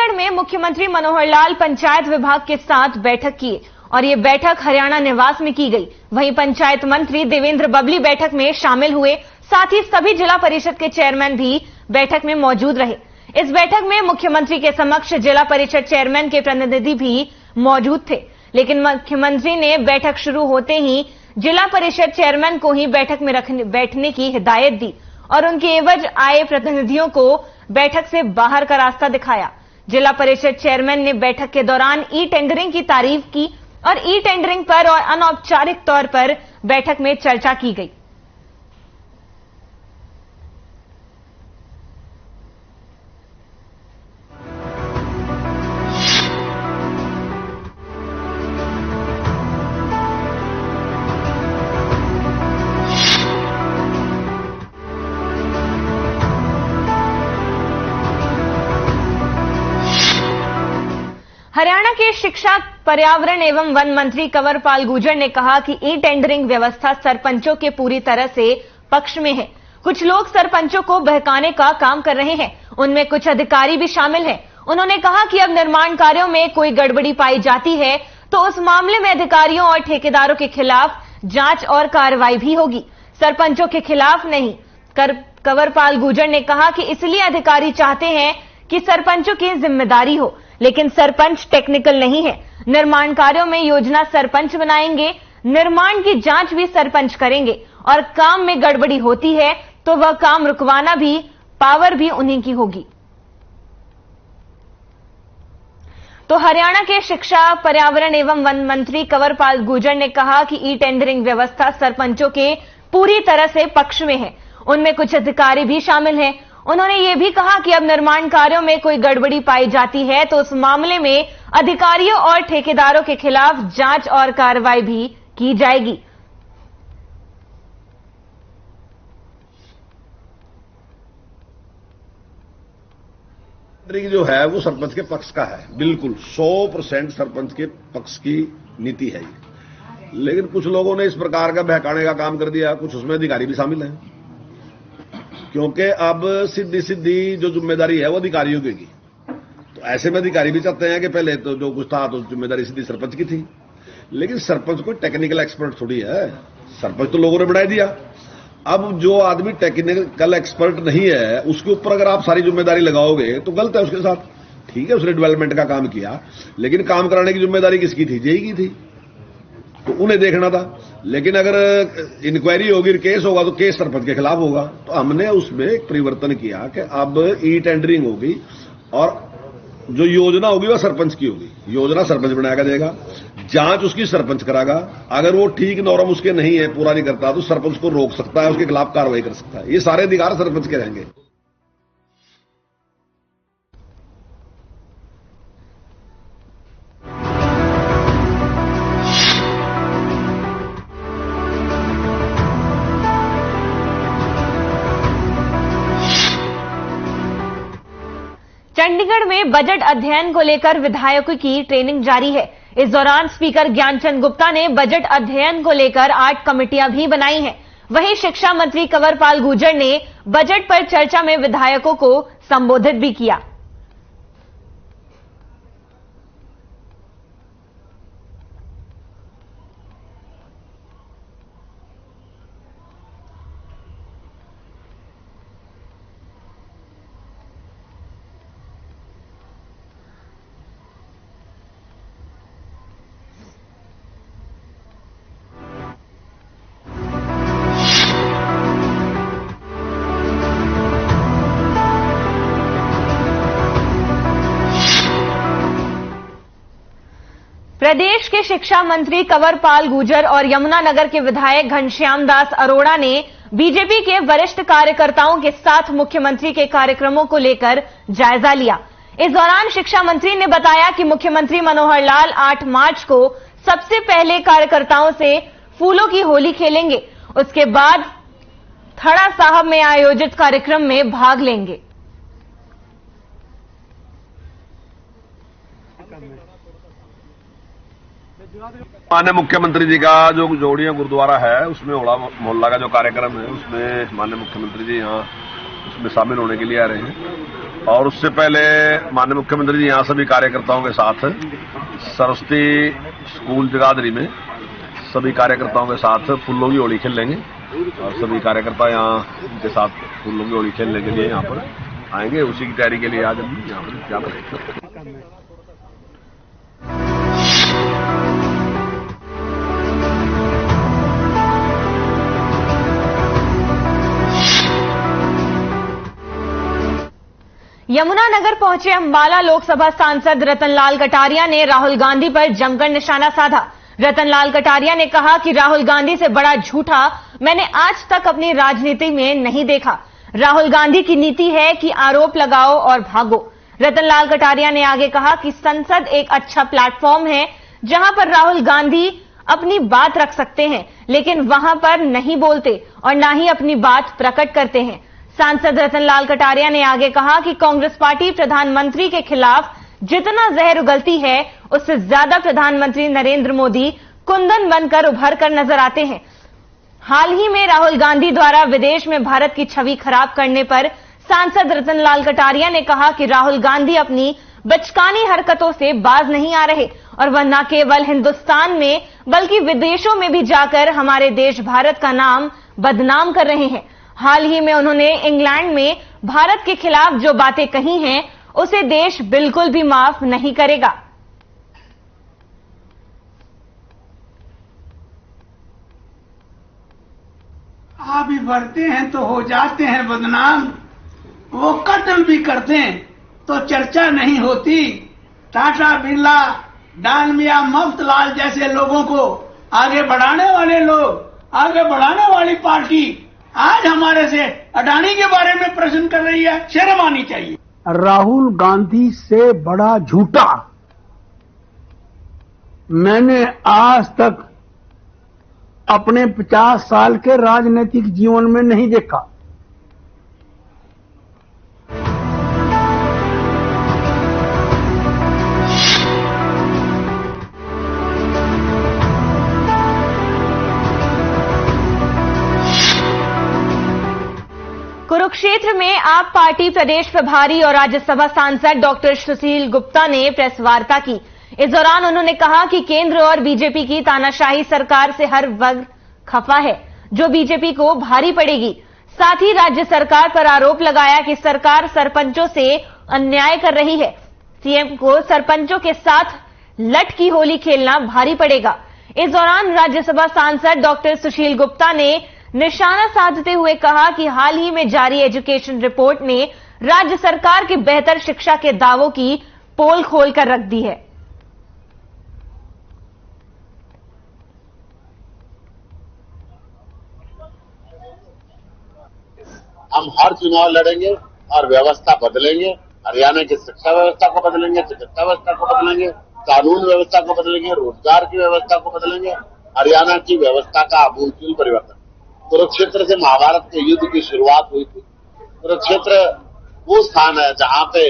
चंडीगढ़ में मुख्यमंत्री मनोहर लाल पंचायत विभाग के साथ बैठक की और ये बैठक हरियाणा निवास में की गई। वहीं पंचायत मंत्री देवेंद्र बबली बैठक में शामिल हुए, साथ ही सभी जिला परिषद के चेयरमैन भी बैठक में मौजूद रहे। इस बैठक में मुख्यमंत्री के समक्ष जिला परिषद चेयरमैन के प्रतिनिधि भी मौजूद थे, लेकिन मुख्यमंत्री ने बैठक शुरू होते ही जिला परिषद चेयरमैन को ही बैठक में बैठने की हिदायत दी और उनके एवज आए प्रतिनिधियों को बैठक से बाहर का रास्ता दिखाया। जिला परिषद चेयरमैन ने बैठक के दौरान ई टेंडरिंग की तारीफ की और ई टेंडरिंग पर और अनौपचारिक तौर पर बैठक में चर्चा की गई। हरियाणा के शिक्षा, पर्यावरण एवं वन मंत्री कंवरपाल गुर्जर ने कहा कि ई टेंडरिंग व्यवस्था सरपंचों के पूरी तरह से पक्ष में है। कुछ लोग सरपंचों को बहकाने का काम कर रहे हैं, उनमें कुछ अधिकारी भी शामिल हैं। उन्होंने कहा कि अब निर्माण कार्यों में कोई गड़बड़ी पाई जाती है तो उस मामले में अधिकारियों और ठेकेदारों के खिलाफ जांच और कार्रवाई भी होगी, सरपंचों के खिलाफ नहीं। कंवरपाल गुर्जर ने कहा कि इसलिए अधिकारी चाहते हैं कि सरपंचों की जिम्मेदारी हो, लेकिन सरपंच टेक्निकल नहीं है। निर्माण कार्यों में योजना सरपंच बनाएंगे, निर्माण की जांच भी सरपंच करेंगे और काम में गड़बड़ी होती है तो वह काम रुकवाना भी, पावर भी उन्हीं की होगी। तो हरियाणा के शिक्षा, पर्यावरण एवं वन मंत्री कंवरपाल गुर्जर ने कहा कि ई टेंडरिंग व्यवस्था सरपंचों के पूरी तरह से पक्ष में है, उनमें कुछ अधिकारी भी शामिल हैं। उन्होंने ये भी कहा कि अब निर्माण कार्यों में कोई गड़बड़ी पाई जाती है तो उस मामले में अधिकारियों और ठेकेदारों के खिलाफ जांच और कार्रवाई भी की जाएगी। जो है वो सरपंच के पक्ष का है, बिल्कुल 100% सरपंच के पक्ष की नीति है ये। लेकिन कुछ लोगों ने इस प्रकार का बहकाने का काम कर दिया, कुछ उसमें अधिकारी भी शामिल हैं, क्योंकि अब सीधी जो जिम्मेदारी है वो अधिकारियों की होगी। तो ऐसे में अधिकारी भी चाहते हैं कि पहले तो जो कुछ था तो जिम्मेदारी सीधी सरपंच की थी, लेकिन सरपंच कोई टेक्निकल एक्सपर्ट थोड़ी है, सरपंच तो लोगों ने बढ़ा दिया। अब जो आदमी टेक्निकल एक्सपर्ट नहीं है उसके ऊपर अगर आप सारी जिम्मेदारी लगाओगे तो गलत है उसके साथ। ठीक है, उसने डेवलपमेंट का काम किया, लेकिन काम कराने की जिम्मेदारी किसकी थी? जेई की थी, तो उन्हें देखना था। लेकिन अगर इंक्वायरी होगी, केस होगा तो केस सरपंच के खिलाफ होगा। तो हमने उसमें एक परिवर्तन किया कि अब ई टेंडरिंग होगी और जो योजना होगी वह सरपंच की होगी। योजना सरपंच बनाया देगा, जांच उसकी सरपंच करागा। अगर वो ठीक नॉर्म उसके नहीं है, पूरा नहीं करता, तो सरपंच को रोक सकता है, उसके खिलाफ कार्रवाई कर सकता है। ये सारे अधिकार सरपंच के रहेंगे। चंडीगढ़ में बजट अध्ययन को लेकर विधायकों की ट्रेनिंग जारी है। इस दौरान स्पीकर ज्ञानचंद गुप्ता ने बजट अध्ययन को लेकर 8 कमेटियां भी बनाई हैं। वहीं शिक्षा मंत्री कंवरपाल गुर्जर ने बजट पर चर्चा में विधायकों को संबोधित भी किया। प्रदेश के शिक्षा मंत्री कंवरपाल गुर्जर और यमुनानगर के विधायक घनश्याम दास अरोड़ा ने बीजेपी के वरिष्ठ कार्यकर्ताओं के साथ मुख्यमंत्री के कार्यक्रमों को लेकर जायजा लिया। इस दौरान शिक्षा मंत्री ने बताया कि मुख्यमंत्री मनोहर लाल 8 मार्च को सबसे पहले कार्यकर्ताओं से फूलों की होली खेलेंगे, उसके बाद थड़ा साहब में आयोजित कार्यक्रम में भाग लेंगे। माननीय मुख्यमंत्री जी का जो जोड़िया गुरुद्वारा है उसमें होला मोहल्ला का जो कार्यक्रम है उसमें माननीय मुख्यमंत्री जी यहाँ उसमें शामिल होने के लिए आ रहे हैं। और उससे पहले माननीय मुख्यमंत्री जी यहाँ सभी कार्यकर्ताओं के साथ सरस्वती स्कूल जगाधरी में सभी कार्यकर्ताओं के साथ फूलों की होली खेल लेंगे और सभी कार्यकर्ता यहाँ उनके साथ फूलों की होली खेलने के लिए यहाँ पर आएंगे। उसी की तैयारी के लिए आज हम यहाँ पर यमुनानगर पहुंचे अंबाला लोकसभा सांसद रतनलाल कटारिया ने राहुल गांधी पर जमकर निशाना साधा। रतनलाल कटारिया ने कहा कि राहुल गांधी से बड़ा झूठा मैंने आज तक अपनी राजनीति में नहीं देखा। राहुल गांधी की नीति है कि आरोप लगाओ और भागो। रतनलाल कटारिया ने आगे कहा कि संसद एक अच्छा प्लेटफॉर्म है जहां पर राहुल गांधी अपनी बात रख सकते हैं, लेकिन वहां पर नहीं बोलते और ना ही अपनी बात प्रकट करते हैं। सांसद रतनलाल कटारिया ने आगे कहा कि कांग्रेस पार्टी प्रधानमंत्री के खिलाफ जितना जहर उगलती है उससे ज्यादा प्रधानमंत्री नरेंद्र मोदी कुंदन बनकर उभर कर नजर आते हैं। हाल ही में राहुल गांधी द्वारा विदेश में भारत की छवि खराब करने पर सांसद रतनलाल कटारिया ने कहा कि राहुल गांधी अपनी बचकानी हरकतों से बाज नहीं आ रहे और वह न केवल हिंदुस्तान में बल्कि विदेशों में भी जाकर हमारे देश भारत का नाम बदनाम कर रहे हैं। हाल ही में उन्होंने इंग्लैंड में भारत के खिलाफ जो बातें कही हैं उसे देश बिल्कुल भी माफ नहीं करेगा। आप ही बढ़ते हैं तो हो जाते हैं बदनाम, वो कत्ल भी करते हैं तो चर्चा नहीं होती। टाटा बिरला डालमिया मफ्तलाल जैसे लोगों को आगे बढ़ाने वाले लोग, आगे बढ़ाने वाली पार्टी आज हमारे से अडानी के बारे में प्रश्न कर रही है। शर्म आनी चाहिए। राहुल गांधी से बड़ा झूठा मैंने आज तक अपने 50 साल के राजनीतिक जीवन में नहीं देखा। कुरुक्षेत्र में आप पार्टी प्रदेश प्रभारी और राज्यसभा सांसद डॉक्टर सुशील गुप्ता ने प्रेस वार्ता की। इस दौरान उन्होंने कहा कि केंद्र और बीजेपी की तानाशाही सरकार से हर वर्ग खफा है, जो बीजेपी को भारी पड़ेगी। साथ ही राज्य सरकार पर आरोप लगाया कि सरकार सरपंचों से अन्याय कर रही है। सीएम को सरपंचों के साथ लट की होली खेलना भारी पड़ेगा। इस दौरान राज्यसभा सांसद डॉक्टर सुशील गुप्ता ने निशाना साधते हुए कहा कि हाल ही में जारी एजुकेशन रिपोर्ट ने राज्य सरकार की बेहतर शिक्षा के दावों की पोल खोलकर रख दी है। हम हर चुनाव लड़ेंगे और व्यवस्था बदलेंगे। हरियाणा की शिक्षा व्यवस्था को बदलेंगे, चिकित्सा व्यवस्था को बदलेंगे, कानून व्यवस्था को बदलेंगे, रोजगार की व्यवस्था को बदलेंगे। हरियाणा की व्यवस्था का आमूलचूल परिवर्तन। कुरुक्षेत्र से महाभारत के युद्ध की शुरुआत हुई थी। कुरुक्षेत्र वो स्थान है जहाँ पे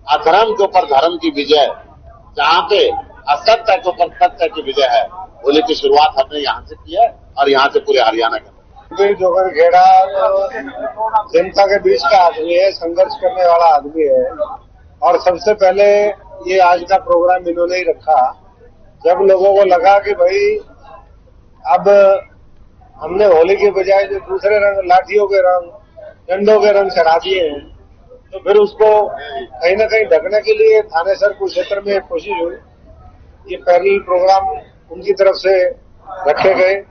अधर्म के ऊपर धर्म की विजय, जहाँ पे असत्य के ऊपर सत्य की विजय है। होली की शुरुआत हमने यहाँ से की है और यहाँ से पूरे हरियाणा के जोगर घेड़ा जनता के बीच का आदमी है, संघर्ष करने वाला आदमी है। और सबसे पहले ये आज का प्रोग्राम इन्होंने ही रखा जब लोगों को लगा कि भाई अब हमने होली के बजाय जो दूसरे रंग, लाठियों के रंग, डंडों के रंग चढ़ा दिए हैं, तो फिर उसको कहीं ना कहीं ढकने के लिए थानेसर कुरुक्षेत्र में कोशिश हुई। ये पहले प्रोग्राम उनकी तरफ से रखे गए।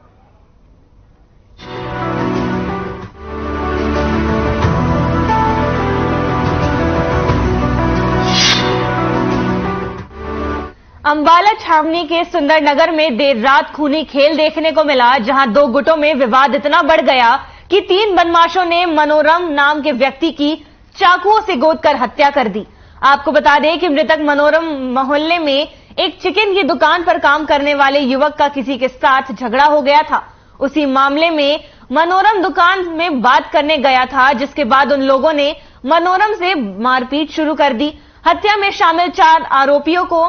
अंबाला छावनी के सुंदरनगर में देर रात खूनी खेल देखने को मिला, जहां दो गुटों में विवाद इतना बढ़ गया कि 3 बदमाशों ने मनोरम नाम के व्यक्ति की चाकुओं से गोदकर हत्या कर दी। आपको बता दें कि मृतक मनोरम मोहल्ले में एक चिकन की दुकान पर काम करने वाले युवक का किसी के साथ झगड़ा हो गया था। उसी मामले में मनोरम दुकान में बात करने गया था, जिसके बाद उन लोगों ने मनोरम से मारपीट शुरू कर दी। हत्या में शामिल 4 आरोपियों को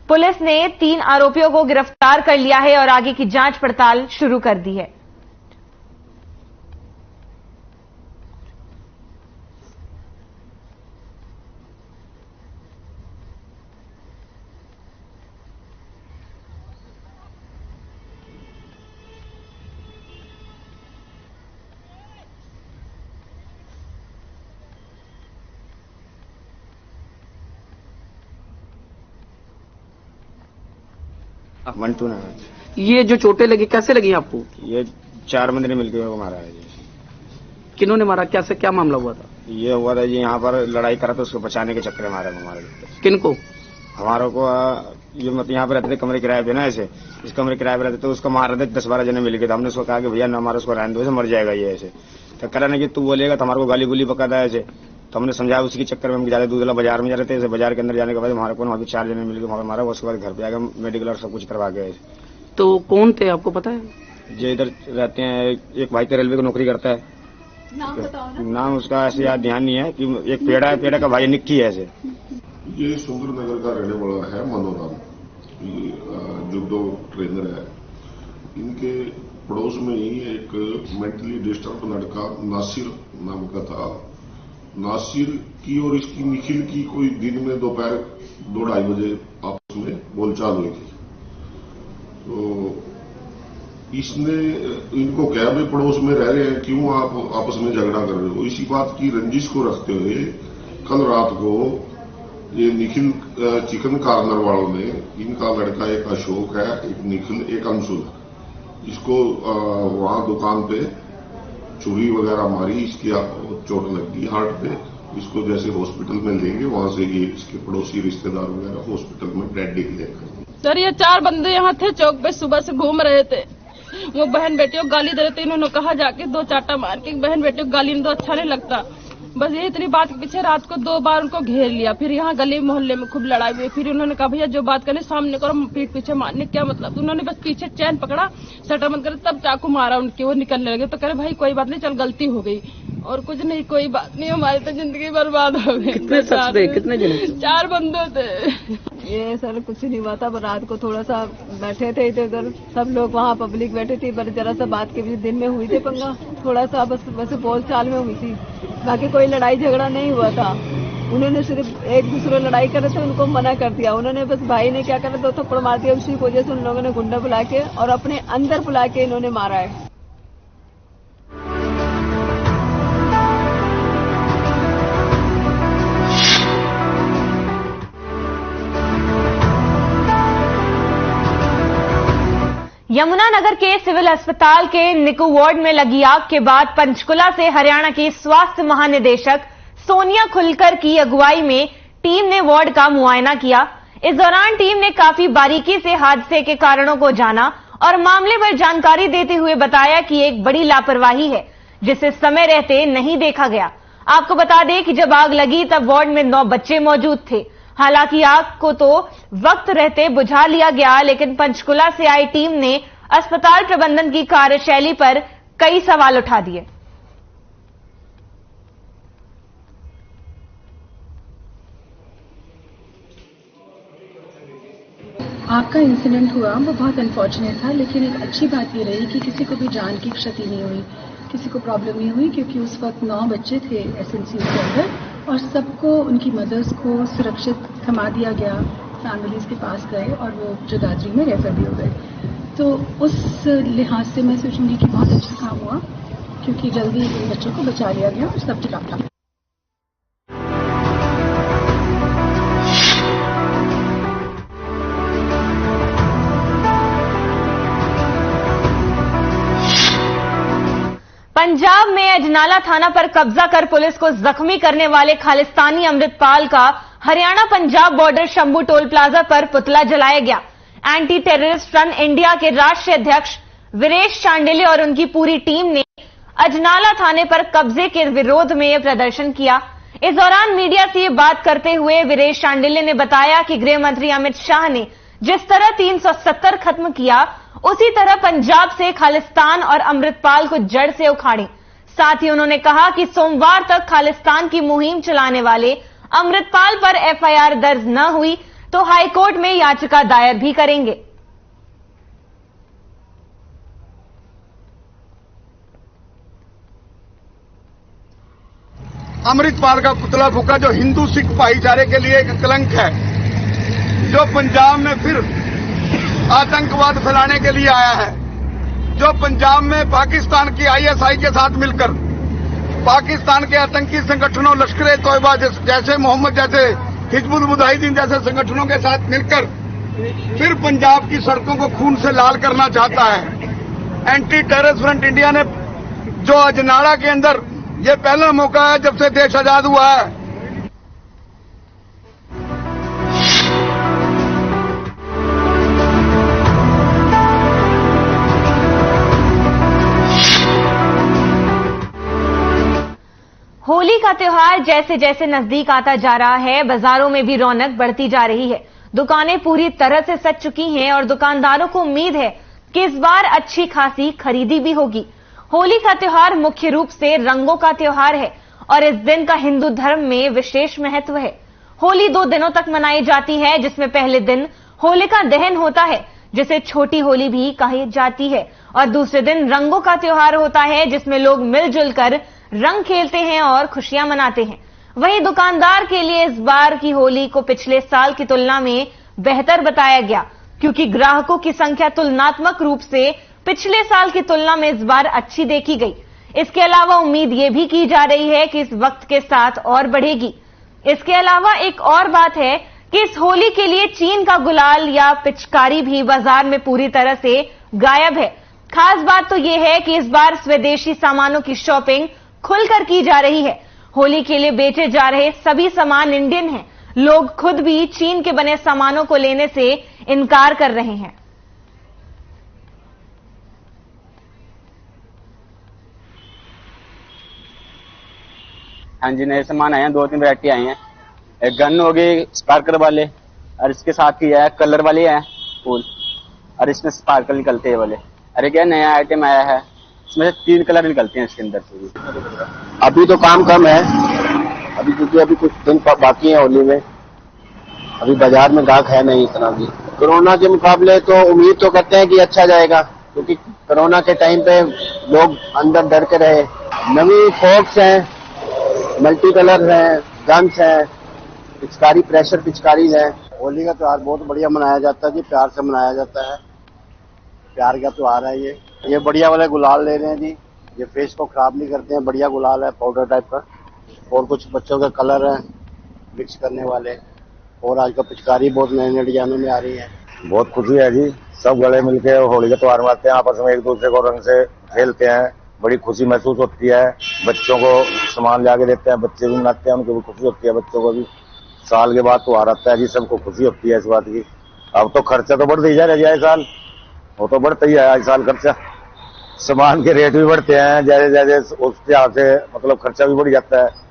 पुलिस ने 3 आरोपियों को गिरफ्तार कर लिया है और आगे की जांच पड़ताल शुरू कर दी है। मंटू नगर। ये जो चोटें लगी कैसे लगी आपको? ये 4 बंदे ने मिलकर को मारा है जी। किन्होंने मारा, कैसे, क्या मामला हुआ था? ये हुआ था जी, यहाँ पर लड़ाई करा तो उसको बचाने के चक्कर में मारा हमारे। किनको? हमारे को ये मत यहाँ पे रहते थे कमरे किराए पे ना, ऐसे इस कमरे किराए पे रहते तो उसको मार रहे थे 10-12 जने मिलके। हमने उसको कहा कि भैया न हमारा उसको रहने दो, ऐसे मर जाएगा ये ऐसे। तो करा नहीं कि तू बोलेगा तो हमारे को गाली गुली पका था ऐसे। तो हमने समझाया, उसी के चक्कर में हम जा रहे दूधला बाजार में जा रहे थे। ऐसे बाजार के अंदर जाने के बाद हमारे को वहाँ पे 4 जने मिलकर मारा। उसके बाद घर पे आकर मेडिकल और सब कुछ करवा गए। तो कौन थे आपको पता है? जो इधर रहते हैं, एक भाई तो रेलवे की नौकरी करता है। नाम बताओ ना। नाम उसका ऐसे याद ध्यान नहीं है कि एक पेड़ा है, पेड़ा का भाई निक्की है ऐसे। ये सुंदर नगर का रहने वाला है मनोराम, जुडो ट्रेनर है। इनके पड़ोस में ही एक मेंटली डिस्टर्ब लड़का नासिर नाम का था। नासिर की और इसकी निखिल की कोई दिन में दोपहर 2-2:30 बजे आपस में बोलचाल हुई थी। तो इसने इनको कहा भाई पड़ोस में रह रहे हैं, क्यों आप आपस में झगड़ा कर रहे हो? इसी बात की रंजिश को रखते हुए कल रात को ये निखिल चिकन कार्नर वालों ने, इनका लड़का एक अशोक है, एक निखिल, एक अंशुल, इसको वहां दुकान पे चुरी वगैरह मारी। इसकी चोट लगी हार्ट पे। इसको जैसे हॉस्पिटल में लेंगे, वहां से ये इसके पड़ोसी रिश्तेदार वगैरह हॉस्पिटल में डेड डिक्लेयर कर दिए। सर ये 4 बंदे यहाँ थे, चौक पे सुबह से घूम रहे थे। वो बहन बेटियों को गाली दे रहे थे। इन्होंने कहा जाके 2 चाटा मार के बहन बेटियों को गाली दो, अच्छा नहीं लगता। बस ये इतनी बात के पीछे रात को 2 बार उनको घेर लिया। फिर यहाँ गली मोहल्ले में खूब लड़ाई हुई। फिर उन्होंने कहा भैया जो बात करनी सामने करो, पीठ पीछे मारने क्या मतलब। उन्होंने बस पीछे चैन पकड़ा, शटर बंद कर, तब चाकू मारा उनके। वो निकलने लगे तो कह रहे भाई कोई बात नहीं, चल गलती हो गई और कुछ नहीं, कोई बात नहीं, हमारी तो जिंदगी बर्बाद हो गई। कितने शख्स थे, कितने जने? 4 बंदे थे। ये सर कुछ नहीं हुआ था, रात को थोड़ा सा बैठे थे इधर उधर, सब लोग वहाँ पब्लिक बैठे थी, पर जरा सा बात के भी दिन में हुई थी पंगा, थोड़ा सा बस बोल चाल में हुई थी। बाकी कोई लड़ाई झगड़ा नहीं हुआ था। उन्होंने सिर्फ एक दूसरे लड़ाई कर रहे थे, उनको मना कर दिया। उन्होंने बस भाई ने क्या करा, 2 थप्पड़ मार दिया। उसी वजह से उन लोगों ने गुंडा बुला के और अपने अंदर बुला के इन्होंने मारा है। यमुनानगर के सिविल अस्पताल के निकू वार्ड में लगी आग के बाद पंचकुला से हरियाणा की स्वास्थ्य महानिदेशक सोनिया खुलकर की अगुवाई में टीम ने वार्ड का मुआयना किया। इस दौरान टीम ने काफी बारीकी से हादसे के कारणों को जाना और मामले पर जानकारी देते हुए बताया कि एक बड़ी लापरवाही है जिसे समय रहते नहीं देखा गया। आपको बता दें कि जब आग लगी तब वार्ड में 9 बच्चे मौजूद थे। हालांकि आग को तो वक्त रहते बुझा लिया गया, लेकिन पंचकुला से आई टीम ने अस्पताल प्रबंधन की कार्यशैली पर कई सवाल उठा दिए। आग का इंसिडेंट हुआ वो बहुत अनफॉर्चुनेट था, लेकिन एक अच्छी बात ये रही कि किसी को भी जान की क्षति नहीं हुई, किसी को प्रॉब्लम नहीं हुई, क्योंकि उस वक्त 9 बच्चे थे एसएनसी के अंदर और सबको, उनकी मदर्स को सुरक्षित थमा दिया गया, फैमिलीज के पास गए और वो जगाधरी में रेफर भी हो गए। तो उस लिहाज से मैं सोचूंगी कि बहुत अच्छा काम हुआ, क्योंकि जल्दी इन बच्चों को बचा लिया गया और सब ठीक था। पंजाब में अजनाला थाना पर कब्जा कर पुलिस को जख्मी करने वाले खालिस्तानी अमृतपाल का Haryana Punjab border Shambhu toll plaza पर पुतला जलाया गया। एंटी टेररिस्ट फ्रंट इंडिया के राष्ट्रीय अध्यक्ष वीरेश शांडिल्य और उनकी पूरी टीम ने अजनाला थाने पर कब्जे के विरोध में यह प्रदर्शन किया। इस दौरान मीडिया से ये बात करते हुए वीरेश शांडिल्य ने बताया कि गृह मंत्री अमित शाह ने जिस तरह 370 खत्म किया, उसी तरह पंजाब से खालिस्तान और अमृतपाल को जड़ से उखाड़ें। साथ ही उन्होंने कहा कि सोमवार तक खालिस्तान की मुहिम चलाने वाले अमृतपाल पर एफआईआर दर्ज न हुई तो हाईकोर्ट में याचिका दायर भी करेंगे। अमृतपाल का पुतला फूका जो हिंदू सिख भाईचारे के लिए एक कलंक है, जो पंजाब में फिर आतंकवाद फैलाने के लिए आया है, जो पंजाब में पाकिस्तान की आईएसआई के साथ मिलकर पाकिस्तान के आतंकी संगठनों लश्कर-ए-तोयबा जैसे मोहम्मद जैसे हिजबुल मुजाहिदीन जैसे संगठनों के साथ मिलकर फिर पंजाब की सड़कों को खून से लाल करना चाहता है। एंटी टेररिस्ट फ्रंट इंडिया ने जो अजनाड़ा के अंदर ये पहला मौका है जब से देश आजाद हुआ है। होली का त्योहार जैसे जैसे नजदीक आता जा रहा है, बाजारों में भी रौनक बढ़ती जा रही है। दुकानें पूरी तरह से सज चुकी हैं और दुकानदारों को उम्मीद है कि इस बार अच्छी खासी खरीदी भी होगी। होली का त्योहार मुख्य रूप से रंगों का त्योहार है और इस दिन का हिंदू धर्म में विशेष महत्व है। होली 2 दिनों तक मनाई जाती है, जिसमें पहले दिन होलिका दहन होता है, जिसे छोटी होली भी कही जाती है, और दूसरे दिन रंगों का त्योहार होता है, जिसमें लोग मिलजुल कर रंग खेलते हैं और खुशियां मनाते हैं। वहीं दुकानदार के लिए इस बार की होली को पिछले साल की तुलना में बेहतर बताया गया, क्योंकि ग्राहकों की संख्या तुलनात्मक रूप से पिछले साल की तुलना में इस बार अच्छी देखी गई। इसके अलावा उम्मीद ये भी की जा रही है कि इस वक्त के साथ और बढ़ेगी। इसके अलावा एक और बात है कि इस होली के लिए चीन का गुलाल या पिचकारी भी बाजार में पूरी तरह से गायब है। खास बात तो यह है कि इस बार स्वदेशी सामानों की शॉपिंग खुलकर की जा रही है। होली के लिए बेचे जा रहे सभी सामान इंडियन हैं। लोग खुद भी चीन के बने सामानों को लेने से इनकार कर रहे हैं। हाँ जी, नए सामान आए हैं, 2-3 वैरायटी आई हैं। एक गन हो गई स्पार्कर वाले, और इसके साथ ही है कलर वाले हैं फूल, और इसमें स्पार्कल निकलते हैं वाले। अरे क्या नया आइटम आया है, इसमें 3 कलर निकलते हैं इसके अंदर पूरी। अभी तो काम कम है, अभी क्योंकि अभी कुछ दिन बाकी है होली में, अभी बाजार में गाहक है नहीं इतना भी। कोरोना के मुकाबले तो उम्मीद तो करते हैं कि अच्छा जाएगा, क्योंकि कोरोना के टाइम पे लोग अंदर डर के रहे। नवी फोक्स हैं, मल्टी कलर हैं, गन्स हैं, पिचकारी प्रेशर पिचकारी है। होली का त्योहार बहुत बढ़िया मनाया जाता है जी, प्यार से मनाया जाता है। प्यार का त्योहार है ये बढ़िया वाले गुलाल ले रहे हैं जी, ये फेस को खराब नहीं करते हैं। बढ़िया गुलाल है पाउडर टाइप का, और कुछ बच्चों के कलर हैं मिक्स करने वाले, और आज का पिचकारी बहुत नए नए डिजाइनों में आ रही है। बहुत खुशी है जी, सब गले मिलके होली का त्योहार मनाते हैं, आपस में एक दूसरे को रंग से खेलते हैं, बड़ी खुशी महसूस होती है। बच्चों को सामान ला के देते हैं, बच्चे भी मनाते हैं, उनको भी खुशी होती है, बच्चों को भी। साल के बाद त्योहार आता है जी, सबको खुशी होती है इस बात की। अब तो खर्चा तो बढ़ते ही जा रहा है, साल वो तो बढ़ता ही है, आज साल खर्चा, सामान के रेट भी बढ़ते हैं जैसे जैसे, उस हिसाब से मतलब खर्चा भी बढ़ जाता है।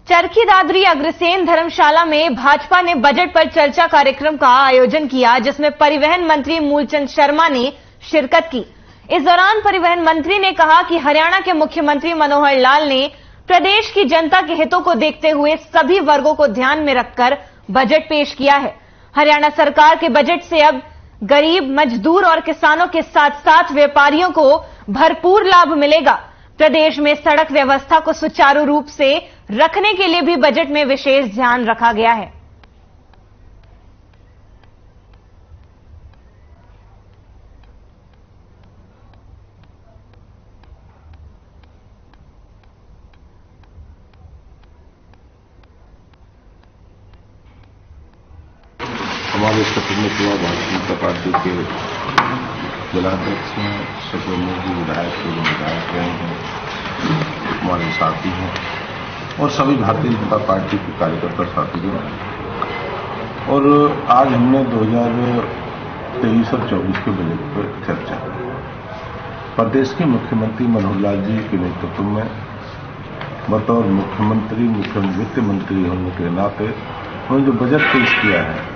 चरखी दादरी अग्रसेन धर्मशाला में भाजपा ने बजट पर चर्चा कार्यक्रम का आयोजन किया, जिसमें परिवहन मंत्री मूलचंद शर्मा ने शिरकत की। इस दौरान परिवहन मंत्री ने कहा कि हरियाणा के मुख्यमंत्री मनोहर लाल ने प्रदेश की जनता के हितों को देखते हुए सभी वर्गों को ध्यान में रखकर बजट पेश किया है। हरियाणा सरकार के बजट से अब गरीब, मजदूर और किसानों के साथ साथ व्यापारियों को भरपूर लाभ मिलेगा। प्रदेश में सड़क व्यवस्था को सुचारू रूप से रखने के लिए भी बजट में विशेष ध्यान रखा गया है। हमारे सत्र में भारतीय जनता पार्टी के जिलाध्यक्ष हैं, सदस्यों की विधायक रहे हैं, हमारे साथी हैं, और सभी भारतीय जनता पार्टी के कार्यकर्ता साथी जो हैं। और आज हमने 2023 और 24 के बजट पर चर्चा की। प्रदेश के मुख्यमंत्री मनोहर लाल जी के नेतृत्व में बतौर मुख्यमंत्री, मुख्य वित्त मंत्री होने के नाते उन्होंने जो बजट पेश किया है,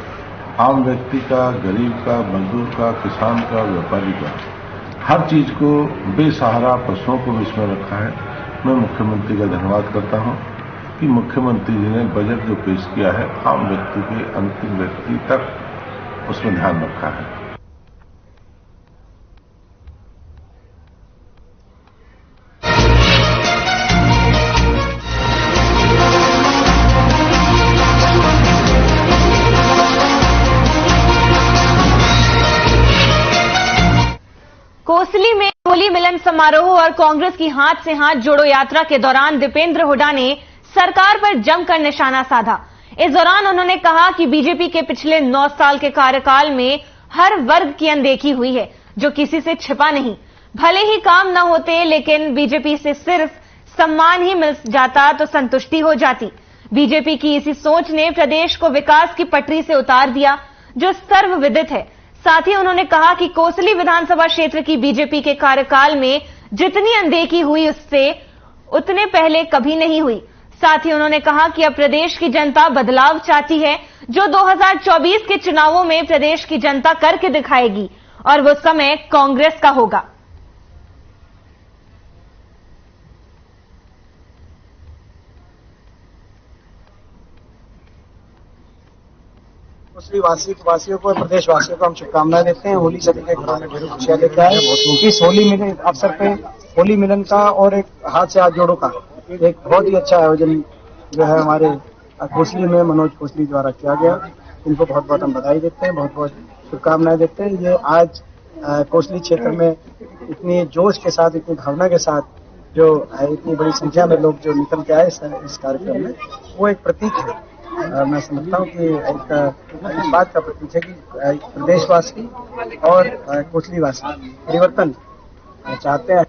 आम व्यक्ति का, गरीब का, मजदूर का, किसान का, व्यापारी का, हर चीज को बेसहारा पशुओं को भी इसमें रखा है। मैं मुख्यमंत्री का धन्यवाद करता हूं। कि मुख्यमंत्री जी ने बजट जो पेश किया है आम व्यक्ति के अंतिम व्यक्ति तक उसमें ध्यान रखा है। कोसली में होली मिलन समारोह और कांग्रेस की हाथ से हाथ जोड़ो यात्रा के दौरान दीपेंद्र हुड्डा ने सरकार पर जमकर निशाना साधा। इस दौरान उन्होंने कहा कि बीजेपी के पिछले 9 साल के कार्यकाल में हर वर्ग की अनदेखी हुई है, जो किसी से छिपा नहीं। भले ही काम न होते, लेकिन बीजेपी से सिर्फ सम्मान ही मिल जाता तो संतुष्टि हो जाती। बीजेपी की इसी सोच ने प्रदेश को विकास की पटरी से उतार दिया, जो सर्वविदित है। साथ ही उन्होंने कहा कि कोसली विधानसभा क्षेत्र की बीजेपी के कार्यकाल में जितनी अनदेखी हुई उससे उतने पहले कभी नहीं हुई। साथ ही उन्होंने कहा कि अब प्रदेश की जनता बदलाव चाहती है, जो 2024 के चुनावों में प्रदेश की जनता करके दिखाएगी और वो समय कांग्रेस का होगा। कोसली वासियों को, प्रदेश वासियों को हम शुभकामनाएं देते हैं। होली सभी के घरों में ढेरों खुशियां लेके आए। इस होली मिलन अवसर पे होली मिलन का और एक हाथ से हाथ जोड़ो का एक बहुत ही अच्छा आयोजन जो है हमारे कोसली में मनोज कोसली द्वारा किया गया। इनको बहुत बहुत हम बधाई देते हैं, बहुत बहुत शुभकामनाएं देते हैं। ये आज कोसली क्षेत्र में इतनी जोश के साथ, इतनी भावना के साथ जो इतनी बड़ी संख्या में लोग जो निकल के आए इस कार्यक्रम में, वो एक प्रतीक है। मैं समझता हूँ कि एक बात का प्रतीक है कि प्रदेशवासी और कोसलीवासी परिवर्तन चाहते हैं।